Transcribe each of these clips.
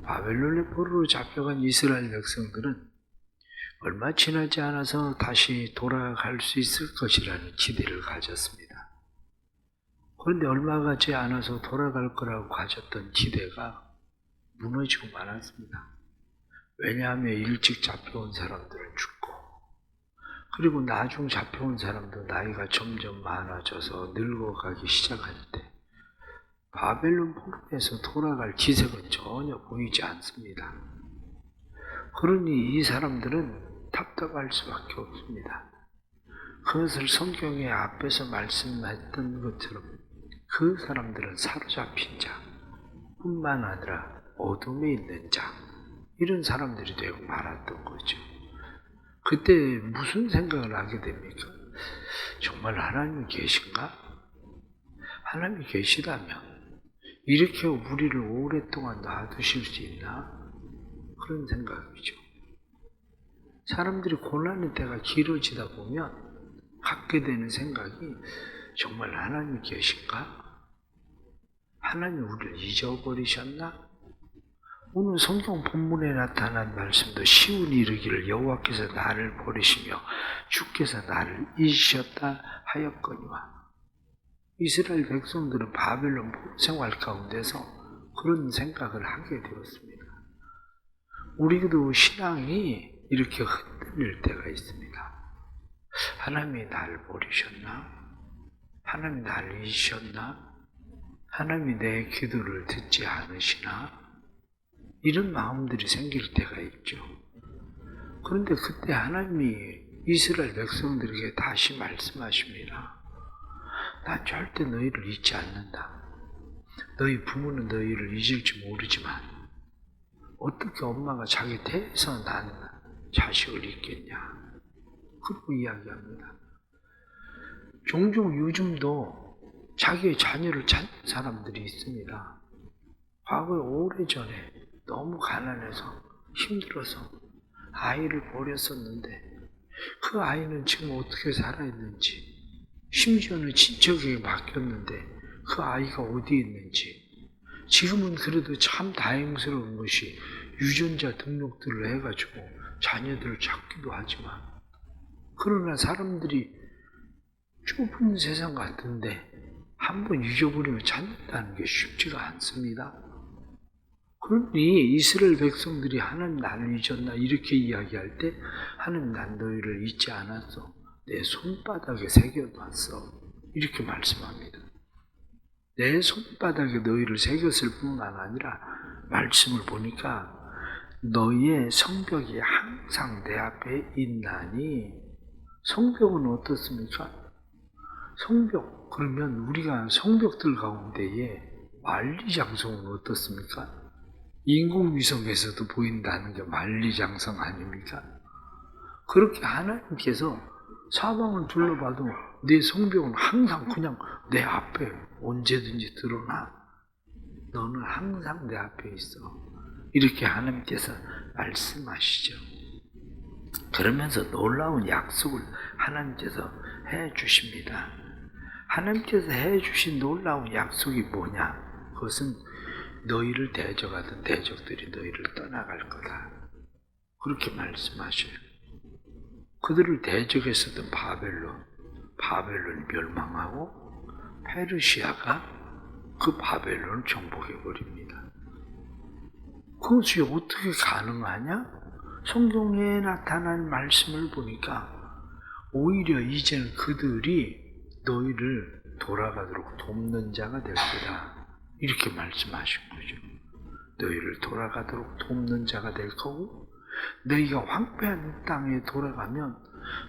바벨론의 포로로 잡혀간 이스라엘 백성들은 얼마 지나지 않아서 다시 돌아갈 수 있을 것이라는 기대를 가졌습니다. 그런데 얼마 가지 않아서 돌아갈 거라고 가졌던 기대가 무너지고 말았습니다. 왜냐하면 일찍 잡혀온 사람들은 죽고, 그리고 나중 잡혀온 사람도 나이가 점점 많아져서 늙어가기 시작할 때 바벨론 포로에서 돌아갈 기색은 전혀 보이지 않습니다. 그러니 이 사람들은 답답할 수밖에 없습니다. 그것을 성경의 앞에서 말씀했던 것처럼 그 사람들은 사로잡힌 자 뿐만 아니라 어둠에 있는 자, 이런 사람들이 되고 말았던 거죠. 그때 무슨 생각을 하게 됩니까? 정말 하나님이 계신가? 하나님이 계시다면 이렇게 우리를 오랫동안 놔두실 수 있나? 그런 생각이죠. 사람들이 고난의 때가 길어지다 보면 갖게 되는 생각이, 정말 하나님이 계신가? 하나님이 우리를 잊어버리셨나? 오늘 성경 본문에 나타난 말씀도 시온이 이르기를 여호와께서 나를 버리시며 주께서 나를 잊으셨다 하였거니와. 이스라엘 백성들은 바벨론 생활 가운데서 그런 생각을 하게 되었습니다. 우리도 신앙이 이렇게 흔들릴 때가 있습니다. 하나님이 나를 버리셨나? 하나님이 나를 잊으셨나? 하나님이 내 기도를 듣지 않으시나? 이런 마음들이 생길 때가 있죠. 그런데 그때 하나님이 이스라엘 백성들에게 다시 말씀하십니다. 난 절대 너희를 잊지 않는다. 너희 부모는 너희를 잊을지 모르지만 어떻게 엄마가 자기 태에서 난 자식을 잊겠냐. 그렇게 이야기합니다. 종종 요즘도 자기의 자녀를 찾는 사람들이 있습니다. 과거에 오래전에 너무 가난해서 힘들어서 아이를 버렸었는데 그 아이는 지금 어떻게 살아있는지, 심지어는 친척에게 맡겼는데 그 아이가 어디 있는지, 지금은 그래도 참 다행스러운 것이 유전자 등록들을 해가지고 자녀들을 찾기도 하지만, 그러나 사람들이 좁은 세상 같은데 한번 잊어버리면 찾는다는 게 쉽지가 않습니다. 그러니 이스라엘 백성들이 하나님 나를 잊었나 이렇게 이야기할 때, 하나님 난 너희를 잊지 않았어. 내 손바닥에 새겨놨어. 이렇게 말씀합니다. 내 손바닥에 너희를 새겼을 뿐만 아니라 말씀을 보니까 너희의 성벽이 항상 내 앞에 있나니. 성벽은 어떻습니까? 성벽, 그러면 우리가 성벽들 가운데에 만리장성은 어떻습니까? 인공위성에서도 보인다는 게 만리장성 아닙니까? 그렇게 하나님께서 사방을 둘러봐도 내 성벽은 항상 그냥 내 앞에 언제든지 드러나. 너는 항상 내 앞에 있어. 이렇게 하나님께서 말씀하시죠. 그러면서 놀라운 약속을 하나님께서 해주십니다. 하나님께서 해주신 놀라운 약속이 뭐냐? 그것은 너희를 대적하던 대적들이 너희를 떠나갈 거다. 그렇게 말씀하셔요. 그들을 대적했었던 바벨론이 멸망하고 페르시아가 그 바벨론을 정복해버립니다. 그것이 어떻게 가능하냐? 성경에 나타난 말씀을 보니까 오히려 이제는 그들이 너희를 돌아가도록 돕는 자가 될 거다. 이렇게 말씀하신 거죠. 너희를 돌아가도록 돕는 자가 될 거고, 너희가 황폐한 땅에 돌아가면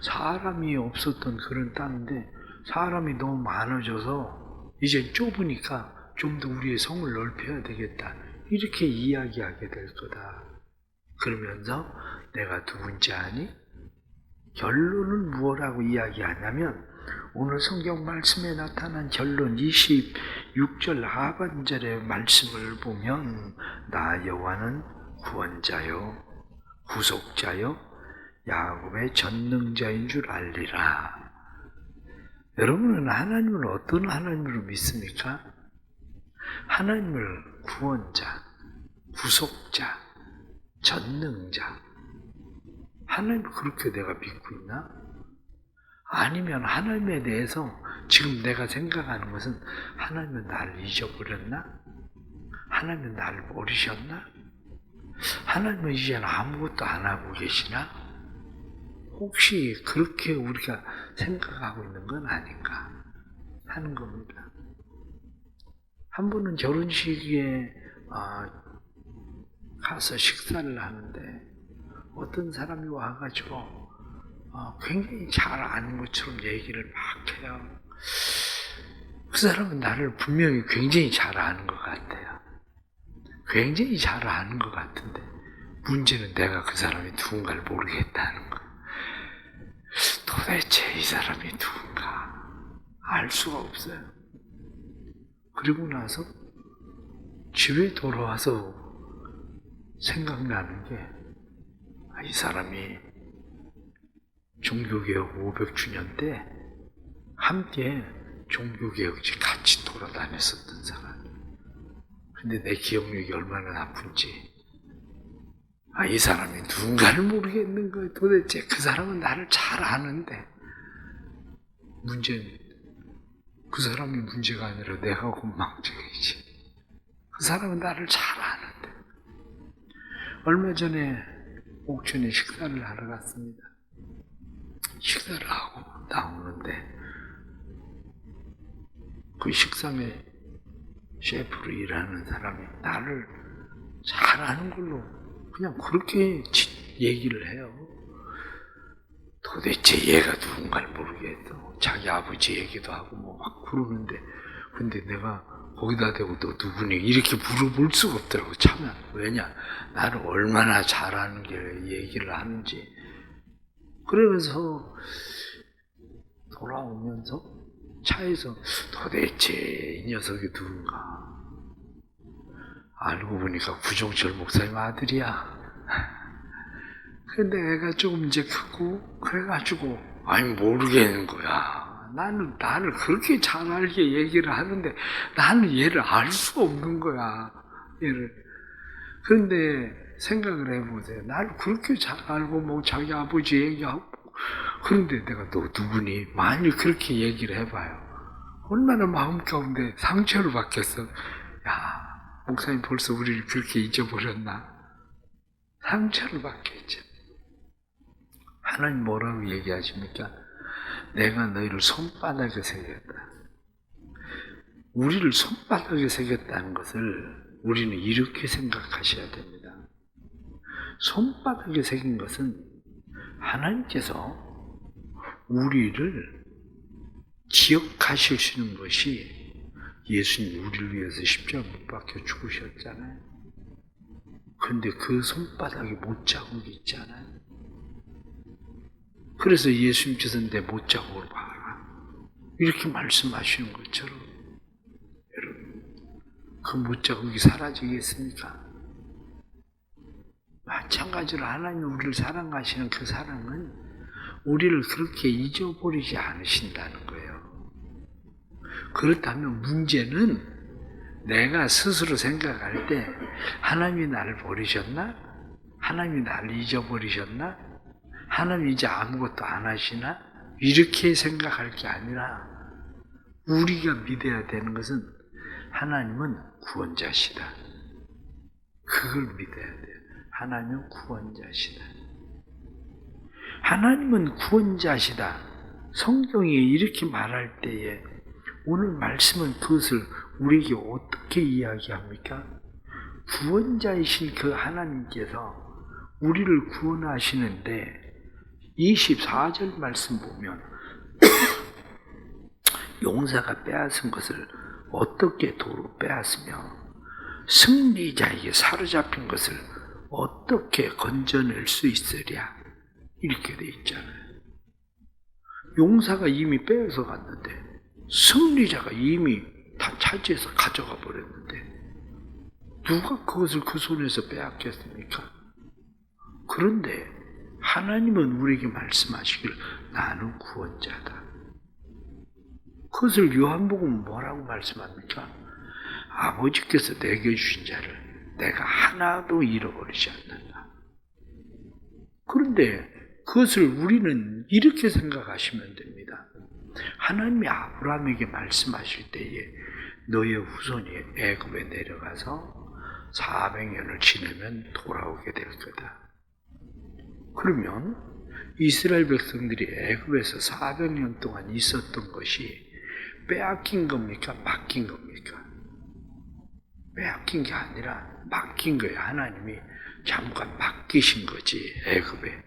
사람이 없었던 그런 땅인데 사람이 너무 많아져서 이제 좁으니까 좀 더 우리의 성을 넓혀야 되겠다. 이렇게 이야기하게 될 거다. 그러면서 내가 누군지 아니? 결론은 무엇라고 이야기하냐면, 오늘 성경 말씀에 나타난 결론 26절 하반절의 말씀을 보면 나 여호와는 구원자요 구속자요 야곱의 전능자인 줄 알리라. 여러분은 하나님을 어떤 하나님으로 믿습니까? 하나님을 구원자, 구속자, 전능자. 하나님을 그렇게 내가 믿고 있나? 아니면 하나님에 대해서 지금 내가 생각하는 것은 하나님은 나를 잊어버렸나? 하나님은 나를 버리셨나? 하나님은 이제는 아무것도 안 하고 계시나? 혹시 그렇게 우리가 생각하고 있는 건 아닌가 하는 겁니다. 한 번은 결혼식에 가서 식사를 하는데 어떤 사람이 와가지고 굉장히 잘 아는 것처럼 얘기를 막 해요. 그 사람은 나를 분명히 굉장히 잘 아는 것 같아요. 굉장히 잘 아는 것 같은데 문제는 내가 그 사람이 누군가를 모르겠다는 거. 도대체 이 사람이 누군가 알 수가 없어요. 그리고 나서 집에 돌아와서 생각나는 게 이 사람이 종교개혁 500주년 때 함께 종교개혁지 같이 돌아다녔었던 사람. 근데 내 기억력이 얼마나 나쁜지 이 사람이 누군가를 모르겠는 거예요. 도대체 그 사람은 나를 잘 아는데 문제는 그 사람이 문제가 아니라 내가 건망증이지. 그 사람은 나를 잘 아는데. 얼마 전에 옥천에 식사를 하러 갔습니다. 식사를 하고 나오는데 그 식당에 셰프로 일하는 사람이 나를 잘 아는 걸로 그냥 그렇게 얘기를 해요. 도대체 얘가 누군가를 모르겠어. 자기 아버지 얘기도 하고 뭐 막 그러는데 근데 내가 거기다 대고 너 누구니? 이렇게 물어볼 수가 없더라고. 참 왜냐? 나를 얼마나 잘 아는 게 얘기를 하는지. 그러면서 돌아오면서 차에서 도대체 이 녀석이 누군가. 알고 보니까 구종철 목사님 아들이야. 근데 애가 조금 이제 크고 그래가지고 모르겠는 거야. 나를 그렇게 잘 알게 얘기를 하는데 나는 얘를 알 수가 없는 거야. 얘를. 그런데 생각을 해보세요. 나를 그렇게 잘 알고 뭐 자기 아버지 얘기하고 그런데 내가 너 누구니? 만일 그렇게 얘기를 해봐요. 얼마나 마음 가운데 상처를 받겠어. 야, 목사님 벌써 우리를 그렇게 잊어버렸나? 상처를 받겠죠. 하나님 뭐라고 얘기하십니까? 내가 너희를 손바닥에 새겼다. 우리를 손바닥에 새겼다는 것을 우리는 이렇게 생각하셔야 됩니다. 손바닥에 새긴 것은 하나님께서 우리를 기억하실 수 있는 것이 예수님 우리를 위해서 십자가 못 박혀 죽으셨잖아요. 그런데 그 손바닥에 못자국이 있잖아요. 그래서 예수님께서 내 못자국을 봐라. 이렇게 말씀하시는 것처럼 여러분 그 못자국이 사라지겠습니까? 마찬가지로 하나님 우리를 사랑하시는 그 사랑은 우리를 그렇게 잊어버리지 않으신다는 거예요. 그렇다면 문제는 내가 스스로 생각할 때 하나님이 나를 버리셨나? 하나님이 나를 잊어버리셨나? 하나님이 이제 아무것도 안 하시나? 이렇게 생각할 게 아니라 우리가 믿어야 되는 것은 하나님은 구원자시다. 그걸 믿어야 돼요. 하나님은 구원자시다. 하나님은 구원자시다. 성경에 이렇게 말할 때에 오늘 말씀은 그것을 우리에게 어떻게 이야기합니까? 구원자이신 그 하나님께서 우리를 구원하시는데 24절 말씀 보면 용사가 빼앗은 것을 어떻게 도로 빼앗으며 승리자에게 사로잡힌 것을 어떻게 건져낼 수 있으랴 이렇게 돼 있잖아요. 용사가 이미 빼앗아 갔는데 승리자가 이미 다 차지해서 가져가 버렸는데 누가 그것을 그 손에서 빼앗겠습니까? 그런데 하나님은 우리에게 말씀하시길 나는 구원자다. 그것을 요한복음은 뭐라고 말씀합니까? 아버지께서 내게 주신 자를 내가 하나도 잃어버리지 않는다. 그런데 그것을 우리는 이렇게 생각하시면 됩니다. 하나님이 아브라함에게 말씀하실 때에 너의 후손이 애굽에 내려가서 400년을 지내면 돌아오게 될 거다. 그러면 이스라엘 백성들이 애굽에서 400년 동안 있었던 것이 빼앗긴 겁니까? 맡긴 겁니까? 빼앗긴 게 아니라 맡긴 거예요. 하나님이 잠깐 맡기신 거지, 애굽에.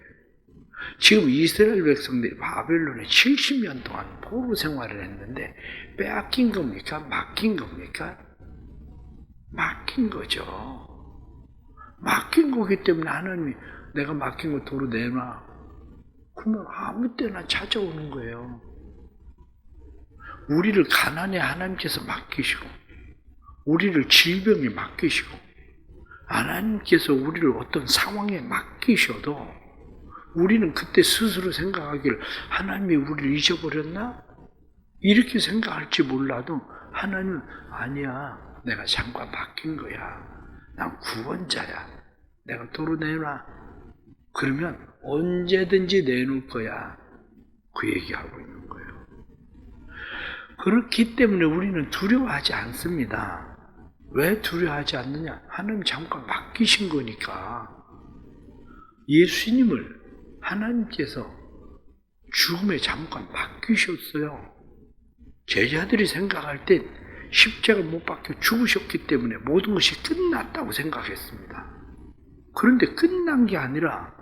지금 이스라엘 백성들이 바벨론에 70년 동안 포로 생활을 했는데 빼앗긴 겁니까? 맡긴 겁니까? 맡긴 거죠. 맡긴 거기 때문에 하나님이 내가 맡긴 거 도로 내놔. 그러면 아무 때나 찾아오는 거예요. 우리를 가난에 하나님께서 맡기시고, 우리를 질병에 맡기시고, 하나님께서 우리를 어떤 상황에 맡기셔도 우리는 그때 스스로 생각하기를 하나님이 우리를 잊어버렸나? 이렇게 생각할지 몰라도 하나님은 아니야. 내가 잠깐 맡긴 거야. 난 구원자야. 내가 도로 내놔. 그러면 언제든지 내놓을 거야. 그 얘기하고 있는 거예요. 그렇기 때문에 우리는 두려워하지 않습니다. 왜 두려워하지 않느냐? 하나님 잠깐 맡기신 거니까. 예수님을 하나님께서 죽음에 잠깐 맡기셨어요. 제자들이 생각할 땐 십자가 못 박혀 죽으셨기 때문에 모든 것이 끝났다고 생각했습니다. 그런데 끝난 게 아니라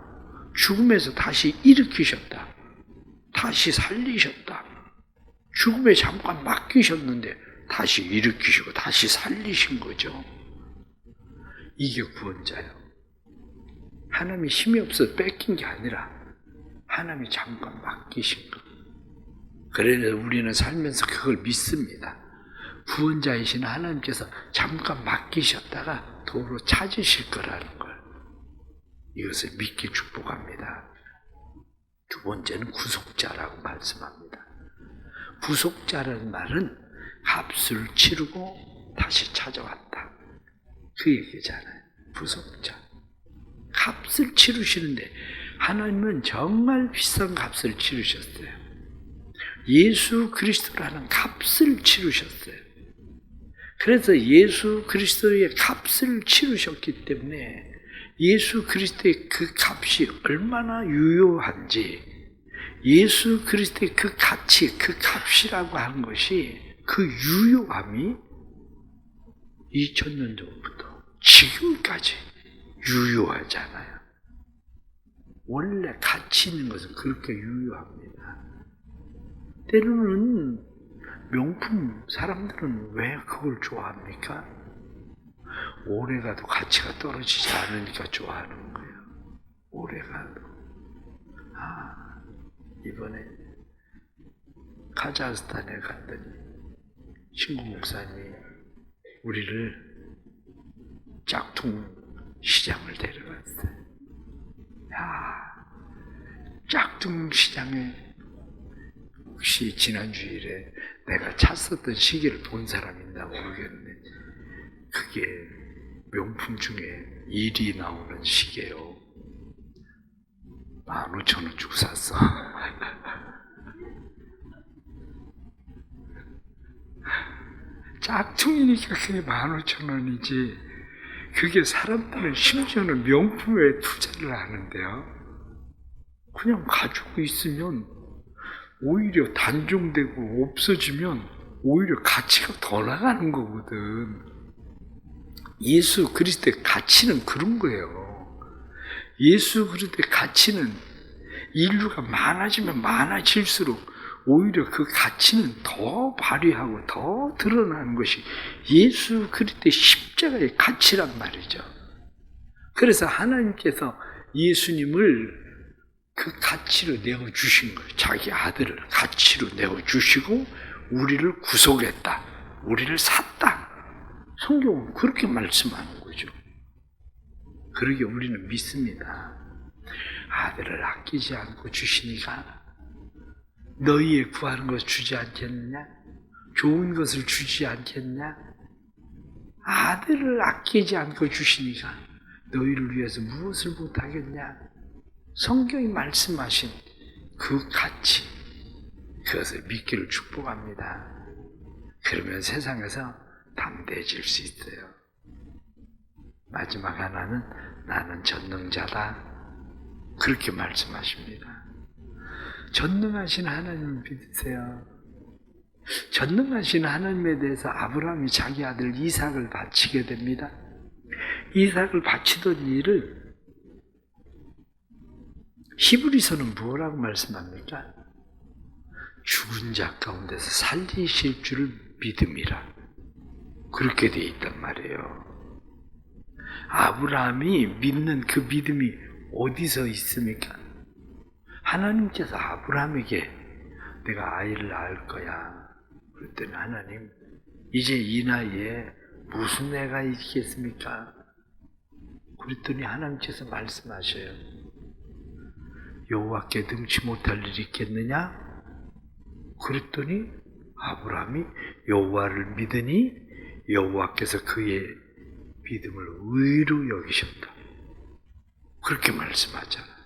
죽음에서 다시 일으키셨다. 다시 살리셨다. 죽음에 잠깐 맡기셨는데 다시 일으키시고 다시 살리신 거죠. 이게 구원자예요. 하나님이 힘이 없어서 뺏긴 게 아니라 하나님이 잠깐 맡기신 것. 그래서 우리는 살면서 그걸 믿습니다. 구원자이신 하나님께서 잠깐 맡기셨다가 도로 찾으실 거라는 걸. 이것을 믿기 축복합니다. 두 번째는 구속자라고 말씀합니다. 구속자라는 말은 값을 치르고 다시 찾아왔다. 그 얘기잖아요. 구속자. 값을 치르시는데 하나님은 정말 비싼 값을 치르셨어요. 예수 그리스도라는 값을 치르셨어요. 그래서 예수 그리스도의 값을 치르셨기 때문에 예수 그리스도의 그 값이 얼마나 유효한지, 예수 그리스도의 그 가치, 그 값이라고 하는 것이, 그 유효함이 2000년 전부터 지금까지 유효하잖아요. 원래 가치 있는 것은 그렇게 유효합니다. 때로는 명품, 사람들은 왜 그걸 좋아합니까? 오래가도 가치가 떨어지지 않으니까 좋아하는 거예요. 오래가도. 이번에 카자흐스탄에 갔더니 신구 목사님이 우리를 짝퉁 시장을 데려갔어요. 짝퉁 시장에 혹시 지난 주일에 내가 찾았던 시계를 본 사람 있나 모르겠네. 그게 명품 중에 1위 나오는 시계요. 15,000원 주고 샀어. 짝퉁이니까 그게 15,000원이지. 그게 사람들은 심지어는 명품에 투자를 하는데요. 그냥 가지고 있으면 오히려 단종되고 없어지면 오히려 가치가 더 나가는 거거든. 예수 그리스도의 가치는 그런 거예요. 예수 그리스도의 가치는 인류가 많아지면 많아질수록 오히려 그 가치는 더 발휘하고 더 드러나는 것이 예수 그리스도의 십자가의 가치란 말이죠. 그래서 하나님께서 예수님을 그 가치로 내어주신 거예요. 자기 아들을 가치로 내어주시고 우리를 구속했다. 우리를 샀다. 성경은 그렇게 말씀하는 거죠. 그러기에 우리는 믿습니다. 아들을 아끼지 않고 주시니까 너희의 구하는 것을 주지 않겠느냐? 좋은 것을 주지 않겠냐? 아들을 아끼지 않고 주시니까 너희를 위해서 무엇을 못하겠냐? 성경이 말씀하신 그 가치, 그것을 믿기를 축복합니다. 그러면 세상에서 담대해질 수 있어요. 마지막 하나는 나는 전능자다. 그렇게 말씀하십니다. 전능하신 하나님을 믿으세요. 전능하신 하나님에 대해서 아브라함이 자기 아들 이삭을 바치게 됩니다. 이삭을 바치던 일을 히브리서는 뭐라고 말씀합니까? 죽은 자 가운데서 살리실 줄을 믿음이라. 그렇게 되어 있단 말이에요. 아브라함이 믿는 그 믿음이 어디서 있습니까? 하나님께서 아브라함에게 내가 아이를 낳을 거야. 그랬더니 하나님, 이제 이 나이에 무슨 애가 있겠습니까? 그랬더니 하나님께서 말씀하셔요. 여호와께 능치 못할 일이 있겠느냐? 그랬더니 아브라함이 여호와를 믿으니 여호와께서 그의 믿음을 의로 여기셨다. 그렇게 말씀하잖아요.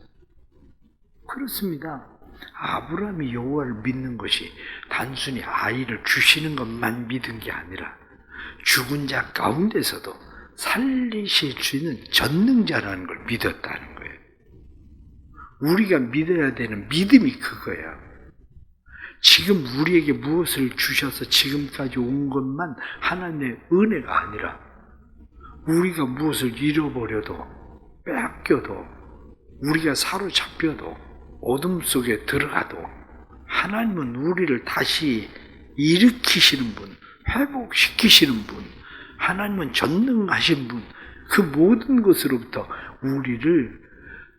그렇습니다. 아브라함이 여호와를 믿는 것이 단순히 아이를 주시는 것만 믿은 게 아니라 죽은 자 가운데서도 살리실 수 있는 전능자라는 걸 믿었다는 거예요. 우리가 믿어야 되는 믿음이 그거예요. 지금 우리에게 무엇을 주셔서 지금까지 온 것만 하나님의 은혜가 아니라 우리가 무엇을 잃어버려도 빼앗겨도 우리가 사로잡혀도 어둠 속에 들어가도 하나님은 우리를 다시 일으키시는 분, 회복시키시는 분, 하나님은 전능하신 분, 그 모든 것으로부터 우리를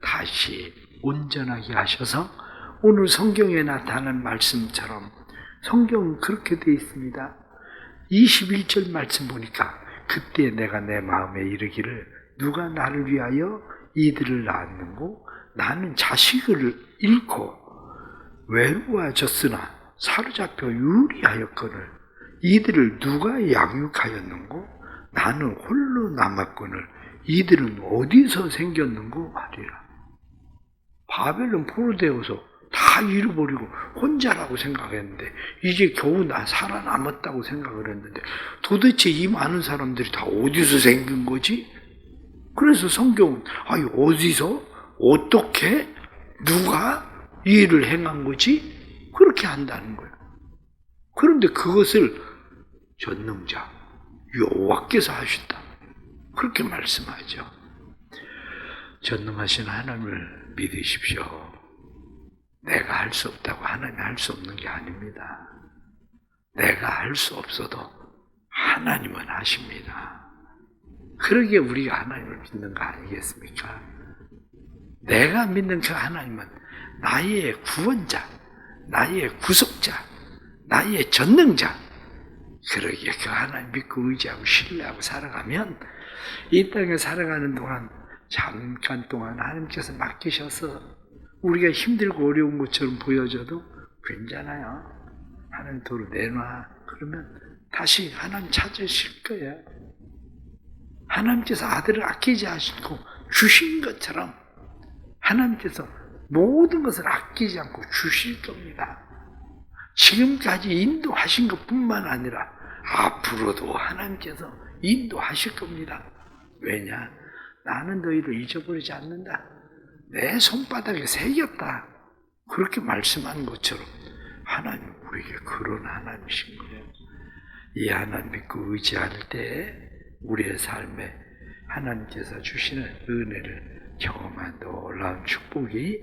다시 온전하게 하셔서 오늘 성경에 나타난 말씀처럼 성경은 그렇게 되어 있습니다. 21절 말씀 보니까 그때 내가 내 마음에 이르기를 누가 나를 위하여 이들을 낳았는고 나는 자식을 잃고 외로워졌으나 사로잡혀 유리하였거늘 이들을 누가 양육하였는고 나는 홀로 남았거늘 이들은 어디서 생겼는고 하리라. 바벨론 포로되어서 다 잃어버리고 혼자라고 생각했는데 이제 겨우 나 살아남았다고 생각을 했는데 도대체 이 많은 사람들이 다 어디서 생긴 거지? 그래서 성경은 어디서 어떻게 누가 이 일을 행한 거지? 그렇게 한다는 거예요. 그런데 그것을 전능자 여호와께서 하셨다. 그렇게 말씀하죠. 전능하신 하나님을 믿으십시오. 내가 할 수 없다고 하나님이 할 수 없는 게 아닙니다. 내가 할 수 없어도 하나님은 하십니다. 그러기에 우리가 하나님을 믿는 거 아니겠습니까? 내가 믿는 그 하나님은 나의 구원자, 나의 구속자, 나의 전능자. 그러기에 그 하나님 믿고 의지하고 신뢰하고 살아가면 이 땅에 살아가는 동안 잠깐 동안 하나님께서 맡기셔서 우리가 힘들고 어려운 것처럼 보여져도 괜찮아요. 하나님 도로 내놔. 그러면 다시 하나님 찾으실 거예요. 하나님께서 아들을 아끼지 않고 주신 것처럼 하나님께서 모든 것을 아끼지 않고 주실 겁니다. 지금까지 인도하신 것뿐만 아니라 앞으로도 하나님께서 인도하실 겁니다. 왜냐? 나는 너희를 잊어버리지 않는다. 내 손바닥에 새겼다. 그렇게 말씀한 것처럼 하나님 우리에게 그런 하나님이신 거예요. 이 하나님 믿고 의지할 때 우리의 삶에 하나님께서 주시는 은혜를 경험한 놀라운 축복이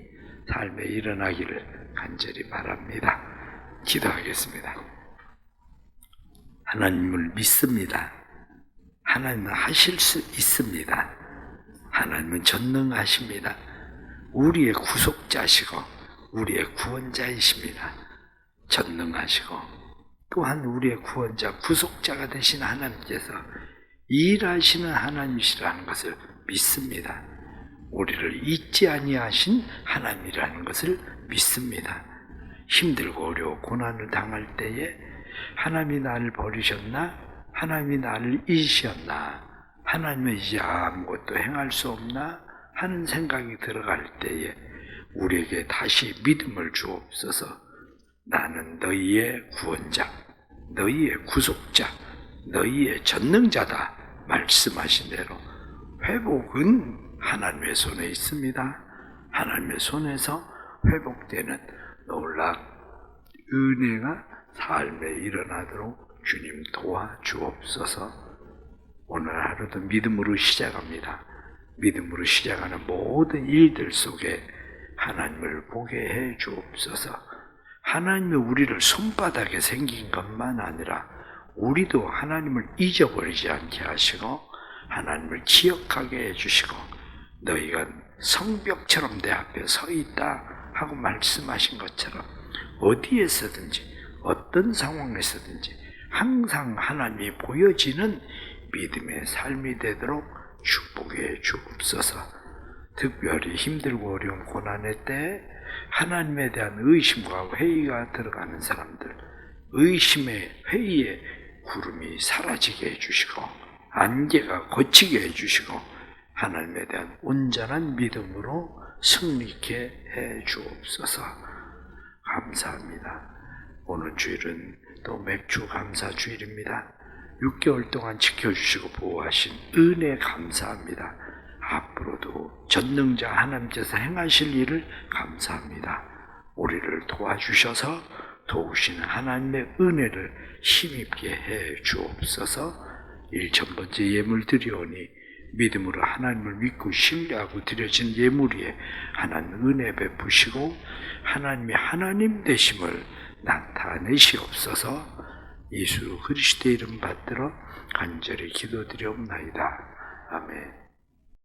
삶에 일어나기를 간절히 바랍니다. 기도하겠습니다. 하나님을 믿습니다. 하나님은 하실 수 있습니다. 하나님은 전능하십니다. 우리의 구속자시고 우리의 구원자이십니다. 전능하시고 또한 우리의 구원자, 구속자가 되신 하나님께서 일하시는 하나님이시라는 것을 믿습니다. 우리를 잊지 아니하신 하나님이라는 것을 믿습니다. 힘들고 어려워 고난을 당할 때에 하나님이 나를 버리셨나? 하나님이 나를 잊으셨나? 하나님은 이제 아무것도 행할 수 없나? 하는 생각이 들어갈 때에 우리에게 다시 믿음을 주옵소서. 나는 너희의 구원자, 너희의 구속자, 너희의 전능자다 말씀하신 대로 회복은 하나님의 손에 있습니다. 하나님의 손에서 회복되는 놀라운 은혜가 삶에 일어나도록 주님 도와주옵소서. 오늘 하루도 믿음으로 시작합니다. 믿음으로 시작하는 모든 일들 속에 하나님을 보게 해 주옵소서. 하나님이 우리를 손바닥에 생긴 것만 아니라 우리도 하나님을 잊어버리지 않게 하시고 하나님을 기억하게 해주시고 너희가 성벽처럼 내 앞에 서 있다 하고 말씀하신 것처럼 어디에서든지 어떤 상황에서든지 항상 하나님이 보여지는 믿음의 삶이 되도록 축복해 주옵소서. 특별히 힘들고 어려운 고난의 때에 하나님에 대한 의심과 회의가 들어가는 사람들, 의심의 회의에 구름이 사라지게 해주시고 안개가 걷히게 해주시고 하나님에 대한 온전한 믿음으로 승리케 해 주옵소서. 감사합니다. 오늘 주일은 또 맥주 감사 주일입니다. 6개월 동안 지켜주시고 보호하신 은혜 감사합니다. 앞으로도 전능자 하나님께서 행하실 일을 감사합니다. 우리를 도와주셔서 도우시는 하나님의 은혜를 힘입게 해 주옵소서. 1000번째 예물 드리오니 믿음으로 하나님을 믿고 신뢰하고 드려진 예물 위에 하나님 은혜 베푸시고 하나님이 하나님 되심을 나타내시옵소서. 예수 그리스도의 이름 받들어 간절히 기도드리옵나이다. 아멘.